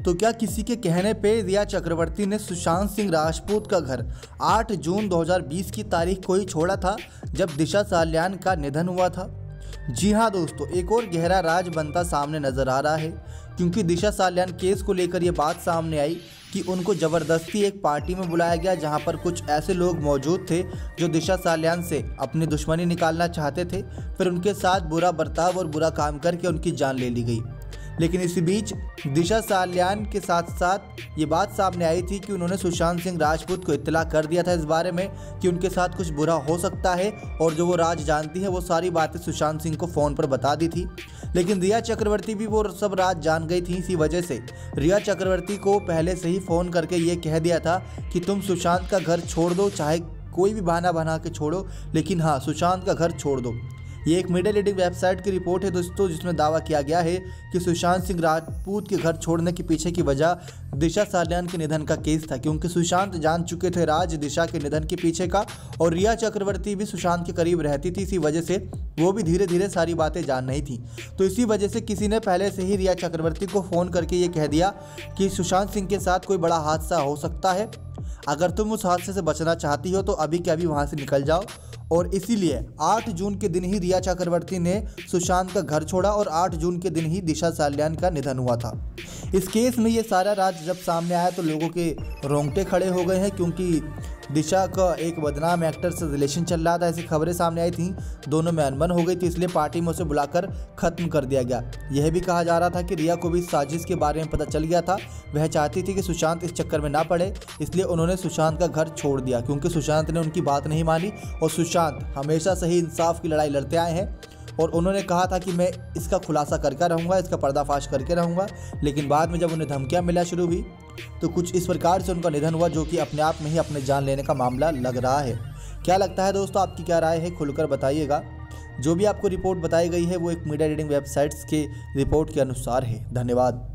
तो क्या किसी के कहने पे रिया चक्रवर्ती ने सुशांत सिंह राजपूत का घर 8 जून 2020 की तारीख को ही छोड़ा था, जब दिशा सालियान का निधन हुआ था? जी हाँ दोस्तों, एक और गहरा राज बनता सामने नजर आ रहा है, क्योंकि दिशा सालियान केस को लेकर ये बात सामने आई कि उनको ज़बरदस्ती एक पार्टी में बुलाया गया, जहां पर कुछ ऐसे लोग मौजूद थे जो दिशा सालियान से अपनी दुश्मनी निकालना चाहते थे। फिर उनके साथ बुरा बर्ताव और बुरा काम करके उनकी जान ले ली गई। लेकिन इसी बीच दिशा सालियान के साथ साथ ये बात सामने आई थी कि उन्होंने सुशांत सिंह राजपूत को इत्तला कर दिया था इस बारे में कि उनके साथ कुछ बुरा हो सकता है, और जो वो राज जानती है वो सारी बातें सुशांत सिंह को फ़ोन पर बता दी थी। लेकिन रिया चक्रवर्ती भी वो सब राज जान गई थी। इसी वजह से रिया चक्रवर्ती को पहले से ही फ़ोन करके ये कह दिया था कि तुम सुशांत का घर छोड़ दो, चाहे कोई भी बहाना बना के छोड़ो, लेकिन हाँ, सुशांत का घर छोड़ दो। ये एक मीडिया लीडिंग वेबसाइट की रिपोर्ट है दोस्तों, जिसमें दावा किया गया है कि सुशांत सिंह राजपूत के घर छोड़ने के पीछे की वजह दिशा सालियान के निधन का केस था, क्योंकि सुशांत जान चुके थे राज दिशा के निधन के पीछे का, और रिया चक्रवर्ती भी सुशांत के करीब रहती थी। इसी वजह से वो भी धीरे धीरे सारी बातें जान रही थी। तो इसी वजह से किसी ने पहले से ही रिया चक्रवर्ती को फ़ोन करके ये कह दिया कि सुशांत सिंह के साथ कोई बड़ा हादसा हो सकता है, अगर तुम उस हादसे से बचना चाहती हो तो अभी के अभी वहाँ से निकल जाओ। और इसीलिए 8 जून के दिन ही रिया चक्रवर्ती ने सुशांत का घर छोड़ा और 8 जून के दिन ही दिशा सालियान का निधन हुआ था। इस केस में ये सारा राज जब सामने आया तो लोगों के रोंगटे खड़े हो गए हैं, क्योंकि दिशा का एक बदनाम एक्टर से रिलेशन चल रहा था, ऐसी खबरें सामने आई थी, दोनों में अनबन हो गई थी, इसलिए पार्टी में उसे बुलाकर ख़त्म कर दिया गया। यह भी कहा जा रहा था कि रिया को भी साजिश के बारे में पता चल गया था, वह चाहती थी कि सुशांत इस चक्कर में ना पड़े, इसलिए उन्होंने सुशांत का घर छोड़ दिया, क्योंकि सुशांत ने उनकी बात नहीं मानी। और सुशांत हमेशा से ही इंसाफ की लड़ाई लड़ते आए हैं, और उन्होंने कहा था कि मैं इसका खुलासा करके रहूँगा, इसका पर्दाफाश करके रहूँगा। लेकिन बाद में जब उन्हें धमकियाँ मिलना शुरू हुई तो कुछ इस प्रकार से उनका निधन हुआ, जो कि अपने आप में ही अपने जान लेने का मामला लग रहा है। क्या लगता है दोस्तों, आपकी क्या राय है, खुलकर बताइएगा। जो भी आपको रिपोर्ट बताई गई है वो एक मीडिया रीडिंग वेबसाइट्स के रिपोर्ट के अनुसार है। धन्यवाद।